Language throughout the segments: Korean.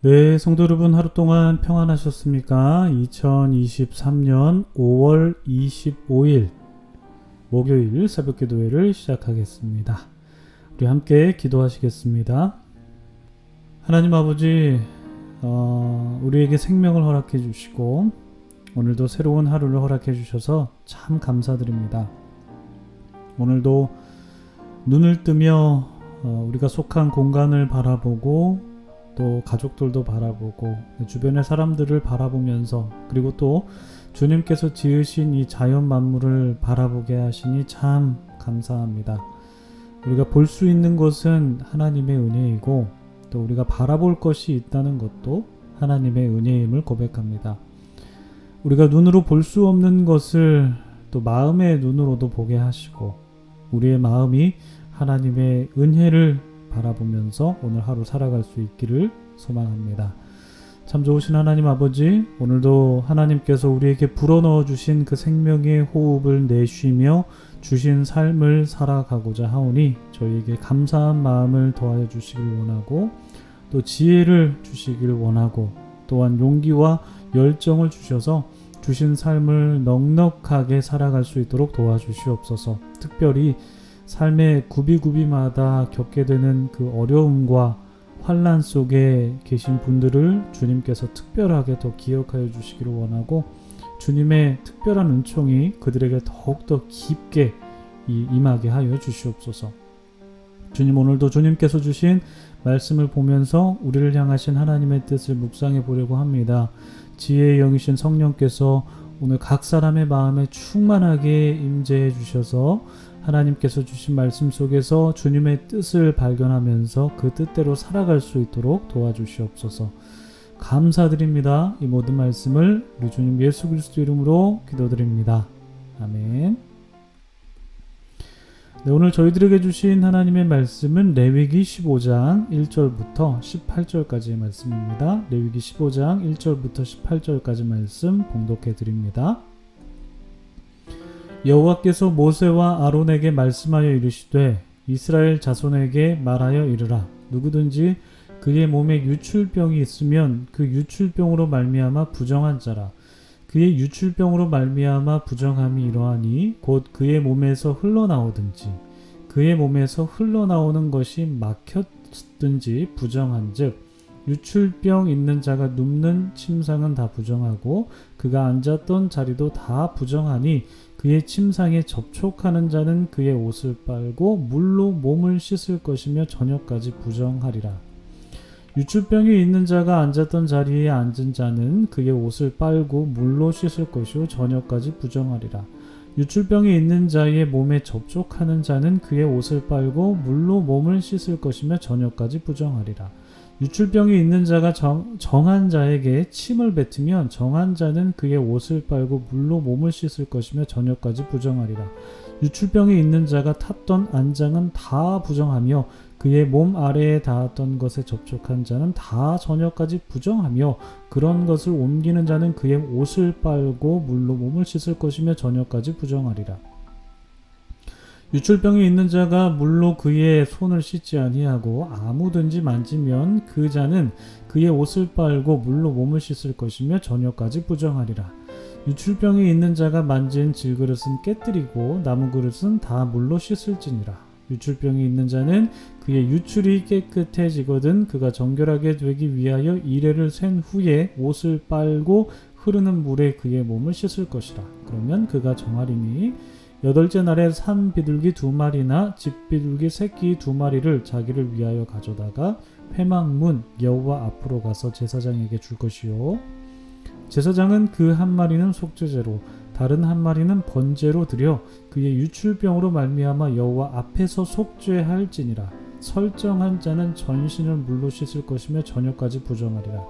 네, 성도 여러분 하루 동안 평안하셨습니까? 2023년 5월 25일 목요일 새벽 기도회를 시작하겠습니다. 우리 함께 기도하시겠습니다. 하나님 아버지, 우리에게 생명을 허락해 주시고 오늘도 새로운 하루를 허락해 주셔서 참 감사드립니다. 오늘도 눈을 뜨며 우리가 속한 공간을 바라보고 또 가족들도 바라보고 주변의 사람들을 바라보면서 그리고 또 주님께서 지으신 이 자연 만물을 바라보게 하시니 참 감사합니다. 우리가 볼 수 있는 것은 하나님의 은혜이고 또 우리가 바라볼 것이 있다는 것도 하나님의 은혜임을 고백합니다. 우리가 눈으로 볼 수 없는 것을 또 마음의 눈으로도 보게 하시고 우리의 마음이 하나님의 은혜를 바라보면서 오늘 하루 살아갈 수 있기를 소망합니다. 참 좋으신 하나님 아버지, 오늘도 하나님께서 우리에게 불어넣어 주신 그 생명의 호흡을 내쉬며 주신 삶을 살아가고자 하오니 저희에게 감사한 마음을 더하여 주시길 원하고 또 지혜를 주시길 원하고 또한 용기와 열정을 주셔서 주신 삶을 넉넉하게 살아갈 수 있도록 도와주시옵소서. 특별히 삶의 구비구비마다 겪게 되는 그 어려움과 환난 속에 계신 분들을 주님께서 특별하게 더 기억하여 주시기를 원하고 주님의 특별한 은총이 그들에게 더욱더 깊게 임하게 하여 주시옵소서. 주님, 오늘도 주님께서 주신 말씀을 보면서 우리를 향하신 하나님의 뜻을 묵상해 보려고 합니다. 지혜의 영이신 성령께서 오늘 각 사람의 마음에 충만하게 임재해 주셔서 하나님께서 주신 말씀 속에서 주님의 뜻을 발견하면서 그 뜻대로 살아갈 수 있도록 도와주시옵소서. 감사드립니다. 이 모든 말씀을 우리 주님 예수 그리스도 이름으로 기도드립니다. 아멘. 네, 오늘 저희들에게 주신 하나님의 말씀은 레위기 15장 1절부터 18절까지의 말씀입니다. 레위기 15장 1절부터 18절까지 말씀 봉독해 드립니다. 여호와께서 모세와 아론에게 말씀하여 이르시되 이스라엘 자손에게 말하여 이르라. 누구든지 그의 몸에 유출병이 있으면 그 유출병으로 말미암아 부정한 자라. 그의 유출병으로 말미암아 부정함이 이러하니 곧 그의 몸에서 흘러나오든지 그의 몸에서 흘러나오는 것이 막혔든지 부정한즉 유출병 있는 자가 눕는 침상은 다 부정하고 그가 앉았던 자리도 다 부정하니 그의 침상에 접촉하는 자는 그의 옷을 빨고 물로 몸을 씻을 것이며 저녁까지 부정하리라. 유출병이 있는 자가 앉았던 자리에 앉은 자는 그의 옷을 빨고 물로 씻을 것이요 저녁까지 부정하리라. 유출병이 있는 자의 몸에 접촉하는 자는 그의 옷을 빨고 물로 몸을 씻을 것이며 저녁까지 부정하리라. 유출병이 있는 자가 정한 자에게 침을 뱉으면 정한 자는 그의 옷을 빨고 물로 몸을 씻을 것이며 저녁까지 부정하리라. 유출병이 있는 자가 탔던 안장은 다 부정하며 그의 몸 아래에 닿았던 것에 접촉한 자는 다 저녁까지 부정하며 그런 것을 옮기는 자는 그의 옷을 빨고 물로 몸을 씻을 것이며 저녁까지 부정하리라. 유출병이 있는 자가 물로 그의 손을 씻지 아니하고 아무든지 만지면 그 자는 그의 옷을 빨고 물로 몸을 씻을 것이며 저녁까지 부정하리라. 유출병이 있는 자가 만진 질그릇은 깨뜨리고 나무 그릇은 다 물로 씻을지니라. 유출병이 있는 자는 그의 유출이 깨끗해지거든 그가 정결하게 되기 위하여 이레를 센 후에 옷을 빨고 흐르는 물에 그의 몸을 씻을 것이라. 그러면 그가 정하리니 여덟째 날에 산 비둘기 2마리나 집 비둘기 새끼 2마리를 자기를 위하여 가져다가 회막문 여호와 앞으로 가서 제사장에게 줄 것이요 제사장은 그 한 마리는 속죄제로 다른 한 마리는 번제로 드려 그의 유출병으로 말미암아 여호와 앞에서 속죄할지니라. 설정한 자는 전신을 물로 씻을 것이며 저녁까지 부정하리라.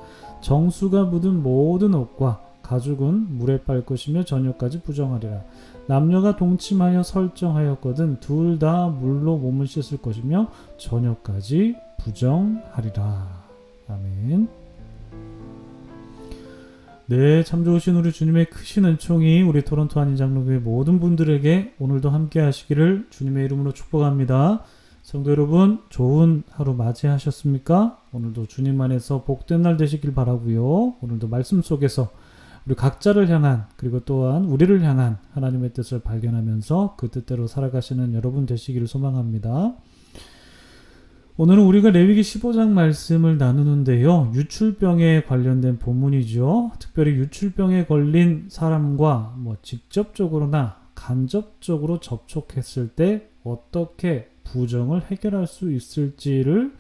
정수가 묻은 모든 옷과 가죽은 물에 빨 것이며 저녁까지 부정하리라. 남녀가 동침하여 설정하였거든 둘 다 물로 몸을 씻을 것이며 저녁까지 부정하리라. 아멘. 네, 참 좋으신 우리 주님의 크신 은총이 우리 토론토 한인장로교회 모든 분들에게 오늘도 함께 하시기를 주님의 이름으로 축복합니다. 성도 여러분, 좋은 하루 맞이하셨습니까? 오늘도 주님 안에서 복된 날 되시길 바라고요. 오늘도 말씀 속에서 우리 각자를 향한 그리고 또한 우리를 향한 하나님의 뜻을 발견하면서 그 뜻대로 살아가시는 여러분 되시기를 소망합니다. 오늘은 우리가 레위기 15장 말씀을 나누는데요. 유출병에 관련된 본문이죠. 특별히 유출병에 걸린 사람과 직접적으로나 간접적으로 접촉했을 때 어떻게 부정을 해결할 수 있을지를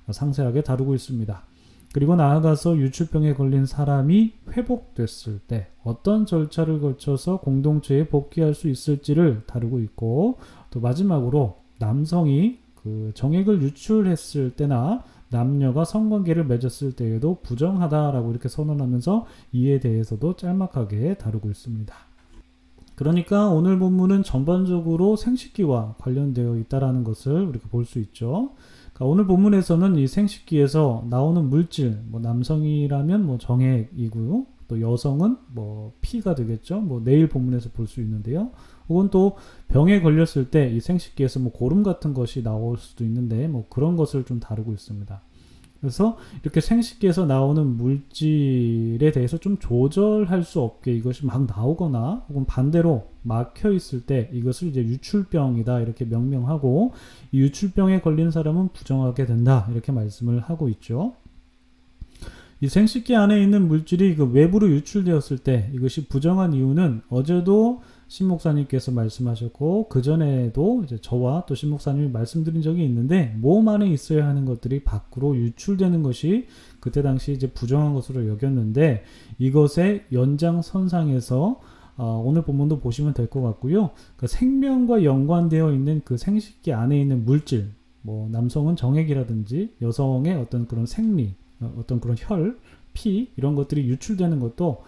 상세하게 다루고 있습니다. 그리고 나아가서 유출병에 걸린 사람이 회복됐을 때 어떤 절차를 거쳐서 공동체에 복귀할 수 있을지를 다루고 있고, 또 마지막으로 남성이 그 정액을 유출했을 때나 남녀가 성관계를 맺었을 때에도 부정하다라고 이렇게 선언하면서 이에 대해서도 짤막하게 다루고 있습니다. 그러니까 오늘 본문은 전반적으로 생식기와 관련되어 있다라는 것을 우리가 볼 수 있죠. 그러니까 오늘 본문에서는 이 생식기에서 나오는 물질, 남성이라면 정액이고요. 또 여성은 피가 되겠죠. 내일 본문에서 볼 수 있는데요. 혹은 또 병에 걸렸을 때 이 생식기에서 고름 같은 것이 나올 수도 있는데 그런 것을 좀 다루고 있습니다. 그래서 이렇게 생식기에서 나오는 물질에 대해서 좀 조절할 수 없게 이것이 막 나오거나 혹은 반대로 막혀 있을 때 이것을 이제 유출병이다 이렇게 명명하고, 이 유출병에 걸린 사람은 부정하게 된다 이렇게 말씀을 하고 있죠. 이 생식기 안에 있는 물질이 그 외부로 유출되었을 때 이것이 부정한 이유는 어제도 신 목사님께서 말씀하셨고 그 전에도 이제 저와 또 신 목사님이 말씀드린 적이 있는데, 몸 안에 있어야 하는 것들이 밖으로 유출되는 것이 그때 당시 이제 부정한 것으로 여겼는데, 이것의 연장선상에서 오늘 본문도 보시면 될 것 같고요. 그러니까 생명과 연관되어 있는 그 생식기 안에 있는 물질, 남성은 정액이라든지 여성의 어떤 그런 생리, 어떤 그런 혈, 피 이런 것들이 유출되는 것도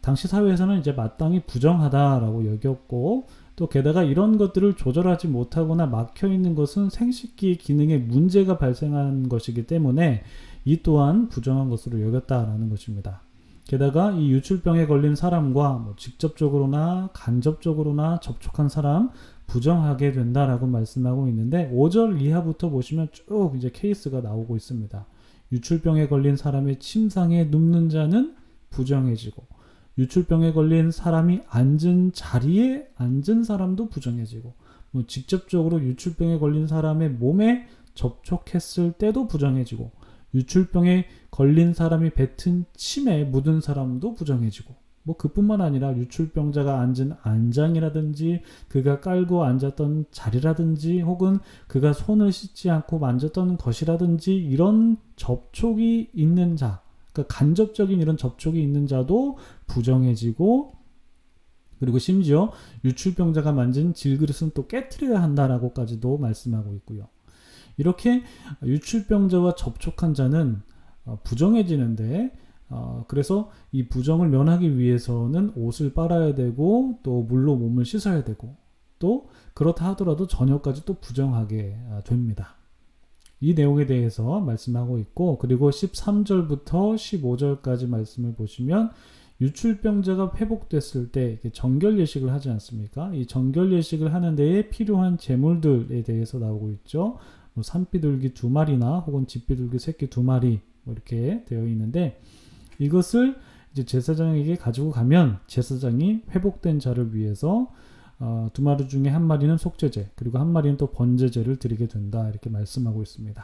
당시 사회에서는 이제 마땅히 부정하다라고 여겼고, 또 게다가 이런 것들을 조절하지 못하거나 막혀 있는 것은 생식기 기능에 문제가 발생한 것이기 때문에 이 또한 부정한 것으로 여겼다라는 것입니다. 게다가 이 유출병에 걸린 사람과 직접적으로나 간접적으로나 접촉한 사람 부정하게 된다라고 말씀하고 있는데, 5절 이하부터 보시면 쭉 이제 케이스가 나오고 있습니다. 유출병에 걸린 사람의 침상에 눕는 자는 부정해지고, 유출병에 걸린 사람이 앉은 자리에 앉은 사람도 부정해지고, 직접적으로 유출병에 걸린 사람의 몸에 접촉했을 때도 부정해지고, 유출병에 걸린 사람이 뱉은 침에 묻은 사람도 부정해지고, 그뿐만 아니라 유출병자가 앉은 안장이라든지 그가 깔고 앉았던 자리라든지 혹은 그가 손을 씻지 않고 만졌던 것이라든지 이런 접촉이 있는 자, 그러니까 간접적인 이런 접촉이 있는 자도 부정해지고, 그리고 심지어 유출병자가 만진 질그릇은 또 깨트려야 한다라고까지도 말씀하고 있고요. 이렇게 유출병자와 접촉한 자는 부정해지는데, 그래서 이 부정을 면하기 위해서는 옷을 빨아야 되고 또 물로 몸을 씻어야 되고, 또 그렇다 하더라도 저녁까지 또 부정하게 됩니다. 이 내용에 대해서 말씀하고 있고, 그리고 13절부터 15절까지 말씀을 보시면 유출병자가 회복됐을 때 정결 예식을 하지 않습니까? 이 정결 예식을 하는 데에 필요한 제물들에 대해서 나오고 있죠. 산비둘기 2마리나 혹은 집비둘기 새끼 2마리 이렇게 되어 있는데, 이것을 이제 제사장에게 가지고 가면 제사장이 회복된 자를 위해서 2마리 중에 1마리는 속죄제, 그리고 1마리는 또 번제제를 드리게 된다 이렇게 말씀하고 있습니다.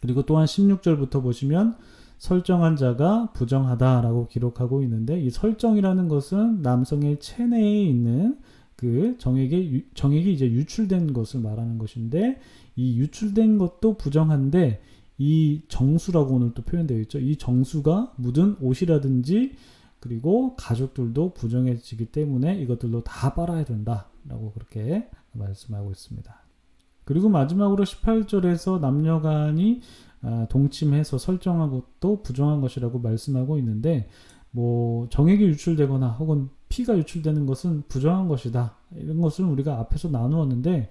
그리고 또한 16절부터 보시면 설정한 자가 부정하다라고 기록하고 있는데, 이 설정이라는 것은 남성의 체내에 있는 그 정액이 이제 유출된 것을 말하는 것인데, 이 유출된 것도 부정한데 이 정수라고 오늘 또 표현되어 있죠. 이 정수가 묻은 옷이라든지 그리고 가죽들도 부정해지기 때문에 이것들도 다 빨아야 된다라고 그렇게 말씀하고 있습니다. 그리고 마지막으로 18절에서 남녀간이 동침해서 설정한 것도 부정한 것이라고 말씀하고 있는데, 정액이 유출되거나 혹은 피가 유출되는 것은 부정한 것이다, 이런 것을 우리가 앞에서 나누었는데,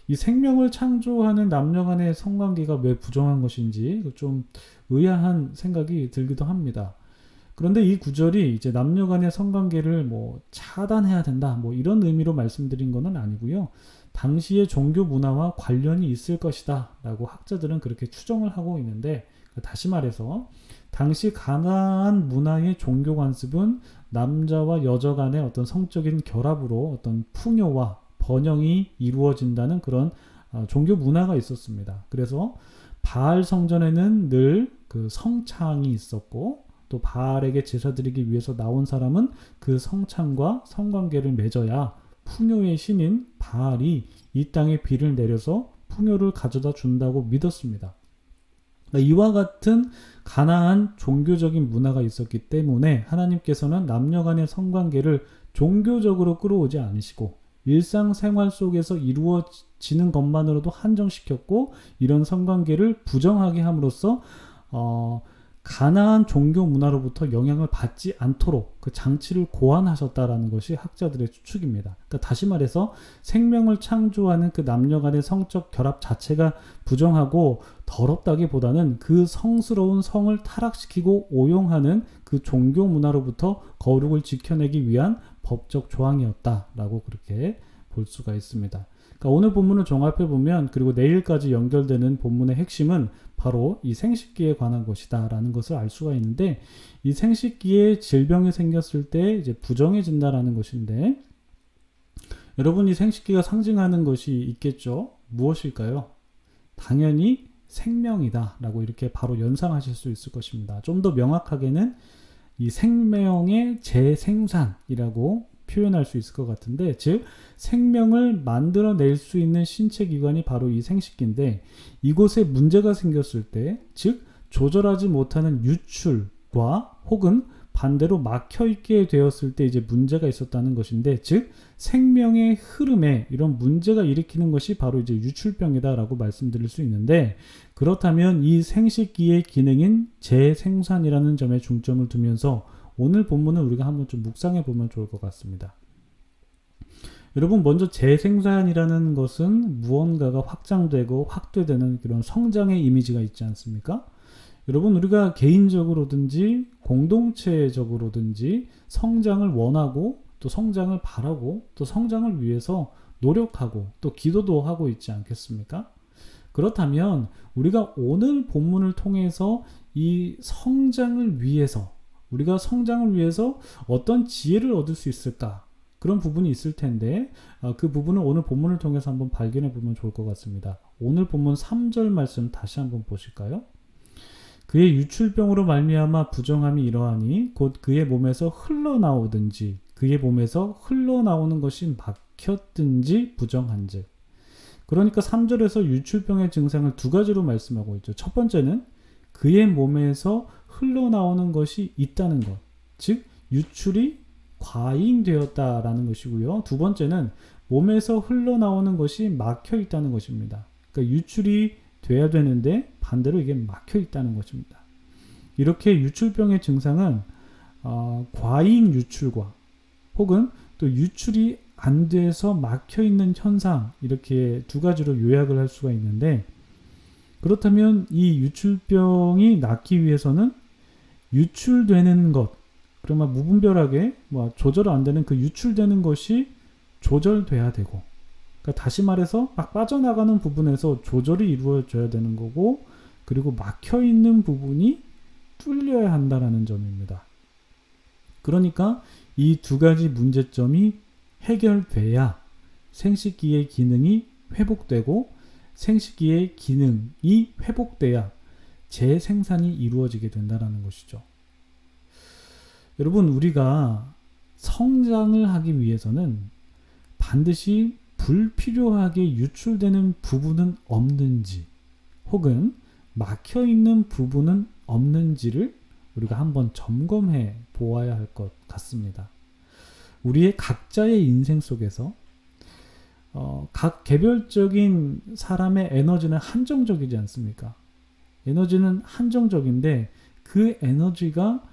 이 생명을 창조하는 남녀간의 성관계가 왜 부정한 것인지 좀 의아한 생각이 들기도 합니다. 그런데 이 구절이 이제 남녀간의 성관계를 차단해야 된다 이런 의미로 말씀드린 것은 아니고요. 당시의 종교 문화와 관련이 있을 것이다 라고 학자들은 그렇게 추정을 하고 있는데, 다시 말해서 당시 가나안 문화의 종교 관습은 남자와 여자 간의 어떤 성적인 결합으로 어떤 풍요와 번영이 이루어진다는 그런 종교 문화가 있었습니다. 그래서 바알 성전에는 늘 그 성창이 있었고, 또 바알에게 제사 드리기 위해서 나온 사람은 그 성창과 성관계를 맺어야 풍요의 신인 바알이 이 땅에 비를 내려서 풍요를 가져다 준다고 믿었습니다. 이와 같은 가나안 종교적인 문화가 있었기 때문에 하나님께서는 남녀 간의 성관계를 종교적으로 끌어오지 않으시고 일상생활 속에서 이루어지는 것만으로도 한정시켰고, 이런 성관계를 부정하게 함으로써 가나안 종교 문화로부터 영향을 받지 않도록 그 장치를 고안하셨다라는 것이 학자들의 추측입니다. 그러니까 다시 말해서 생명을 창조하는 그 남녀 간의 성적 결합 자체가 부정하고 더럽다기보다는 그 성스러운 성을 타락시키고 오용하는 그 종교 문화로부터 거룩을 지켜내기 위한 법적 조항이었다라고 그렇게 볼 수가 있습니다. 그러니까 오늘 본문을 종합해 보면, 그리고 내일까지 연결되는 본문의 핵심은 바로 이 생식기에 관한 것이다 라는 것을 알 수가 있는데, 이 생식기에 질병이 생겼을 때 이제 부정해진다라는 것인데, 여러분 이 생식기가 상징하는 것이 있겠죠? 무엇일까요? 당연히 생명이다 라고 이렇게 바로 연상하실 수 있을 것입니다. 좀 더 명확하게는 이 생명의 재생산이라고 표현할 수 있을 것 같은데, 즉 생명을 만들어낼 수 있는 신체 기관이 바로 이 생식기인데, 이곳에 문제가 생겼을 때, 즉 조절하지 못하는 유출과 혹은 반대로 막혀있게 되었을 때 이제 문제가 있었다는 것인데, 즉 생명의 흐름에 이런 문제가 일으키는 것이 바로 이제 유출병이다라고 말씀드릴 수 있는데, 그렇다면 이 생식기의 기능인 재생산이라는 점에 중점을 두면서 오늘 본문은 우리가 한번 좀 묵상해 보면 좋을 것 같습니다. 여러분, 먼저 재생산이라는 것은 무언가가 확장되고 확대되는 그런 성장의 이미지가 있지 않습니까? 여러분, 우리가 개인적으로든지 공동체적으로든지 성장을 원하고 또 성장을 바라고 또 성장을 위해서 노력하고 또 기도도 하고 있지 않겠습니까? 그렇다면 우리가 오늘 본문을 통해서 이 성장을 위해서, 우리가 성장을 위해서 어떤 지혜를 얻을 수 있을까? 그런 부분이 있을 텐데, 그 부분을 오늘 본문을 통해서 한번 발견해 보면 좋을 것 같습니다. 오늘 본문 3절 말씀 다시 한번 보실까요? 그의 유출병으로 말미암아 부정함이 이러하니 곧 그의 몸에서 흘러나오든지 그의 몸에서 흘러나오는 것이 막혔든지 부정한즉. 그러니까 3절에서 유출병의 증상을 두 가지로 말씀하고 있죠. 첫 번째는 그의 몸에서 흘러나오는 것이 있다는 것, 즉 유출이 과잉되었다라는 것이고요. 두 번째는 몸에서 흘러나오는 것이 막혀 있다는 것입니다. 그러니까 유출이 돼야 되는데 반대로 이게 막혀 있다는 것입니다. 이렇게 유출병의 증상은 과잉 유출과 혹은 또 유출이 안 돼서 막혀 있는 현상, 이렇게 두 가지로 요약을 할 수가 있는데, 그렇다면 이 유출병이 낫기 위해서는 유출되는 것, 그러면 무분별하게 조절 안 되는 그 유출되는 것이 조절돼야 되고, 그러니까 다시 말해서 막 빠져나가는 부분에서 조절이 이루어져야 되는 거고, 그리고 막혀 있는 부분이 뚫려야 한다라는 점입니다. 그러니까 이 두 가지 문제점이 해결돼야 생식기의 기능이 회복되고, 생식기의 기능이 회복돼야 재생산이 이루어지게 된다는 것이죠. 여러분, 우리가 성장을 하기 위해서는 반드시 불필요하게 유출되는 부분은 없는지 혹은 막혀있는 부분은 없는지를 우리가 한번 점검해 보아야 할 것 같습니다. 우리의 각자의 인생 속에서 각 개별적인 사람의 에너지는 한정적이지 않습니까? 에너지는 한정적인데 그 에너지가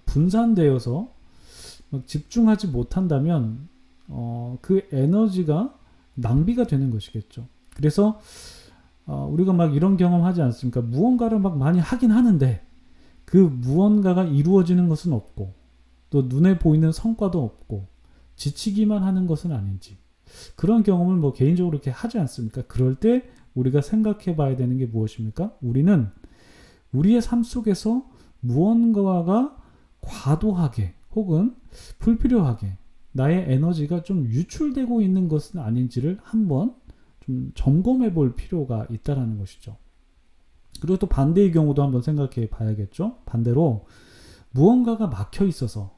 분산되어서 집중하지 못한다면 그 에너지가 낭비가 되는 것이겠죠. 그래서 우리가 막 이런 경험하지 않습니까? 무언가를 막 많이 하긴 하는데 그 무언가가 이루어지는 것은 없고 또 눈에 보이는 성과도 없고 지치기만 하는 것은 아닌지, 그런 경험을 뭐 개인적으로 이렇게 하지 않습니까? 그럴 때 우리가 생각해 봐야 되는 게 무엇입니까? 우리는 우리의 삶 속에서 무언가가 과도하게 혹은 불필요하게 나의 에너지가 좀 유출되고 있는 것은 아닌지를 한번 좀 점검해 볼 필요가 있다라는 것이죠. 그리고 또 반대의 경우도 한번 생각해 봐야겠죠. 반대로 무언가가 막혀 있어서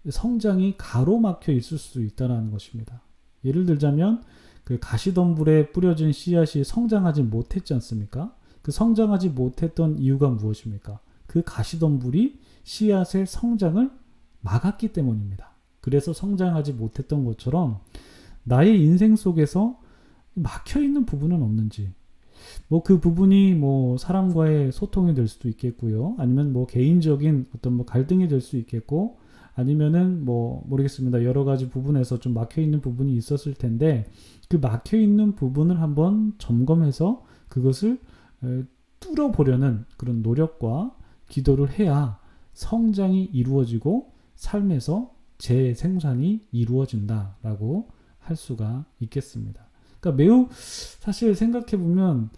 성장이 가로막혀 있을 수 있다는 것입니다. 예를 들자면 그 가시덤불에 뿌려진 씨앗이 성장하지 못했지 않습니까? 그 성장하지 못했던 이유가 무엇입니까? 그 가시덤불이 씨앗의 성장을 막았기 때문입니다. 그래서 성장하지 못했던 것처럼 나의 인생 속에서 막혀 있는 부분은 없는지, 뭐 그 부분이 뭐 사람과의 소통이 될 수도 있겠고요. 아니면 뭐 개인적인 어떤 뭐 갈등이 될 수 있겠고, 아니면은 뭐 모르겠습니다. 여러 가지 부분에서 좀 막혀 있는 부분이 있었을 텐데, 그 막혀 있는 부분을 한번 점검해서 그것을 뚫어보려는 그런 노력과 기도를 해야 성장이 이루어지고 삶에서 재생산이 이루어진다라고 할 수가 있겠습니다. 그러니까 매우 사실 생각해보면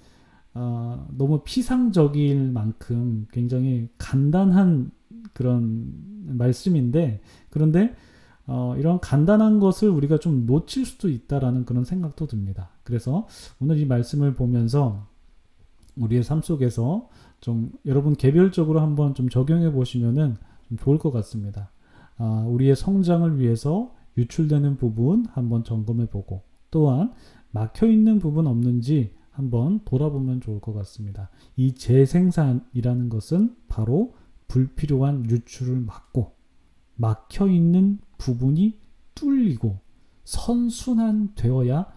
너무 피상적일 만큼 굉장히 간단한 그런 말씀인데, 그런데 이런 간단한 것을 우리가 좀 놓칠 수도 있다라는 그런 생각도 듭니다. 그래서 오늘 이 말씀을 보면서 우리의 삶 속에서 좀 여러분 개별적으로 한번 좀 적용해 보시면은 좀 좋을 것 같습니다. 우리의 성장을 위해서 유출되는 부분 한번 점검해 보고, 또한 막혀 있는 부분 없는지 한번 돌아보면 좋을 것 같습니다. 이 재생산이라는 것은 바로 불필요한 유출을 막고 막혀 있는 부분이 뚫리고 선순환되어야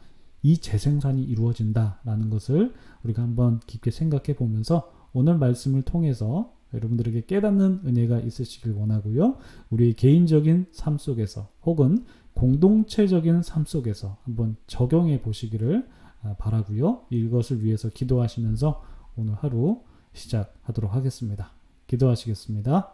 이 재생산이 이루어진다라는 것을 우리가 한번 깊게 생각해 보면서 오늘 말씀을 통해서 여러분들에게 깨닫는 은혜가 있으시길 원하고요. 우리 개인적인 삶 속에서 혹은 공동체적인 삶 속에서 한번 적용해 보시기를 바라고요. 이것을 위해서 기도하시면서 오늘 하루 시작하도록 하겠습니다. 기도하시겠습니다.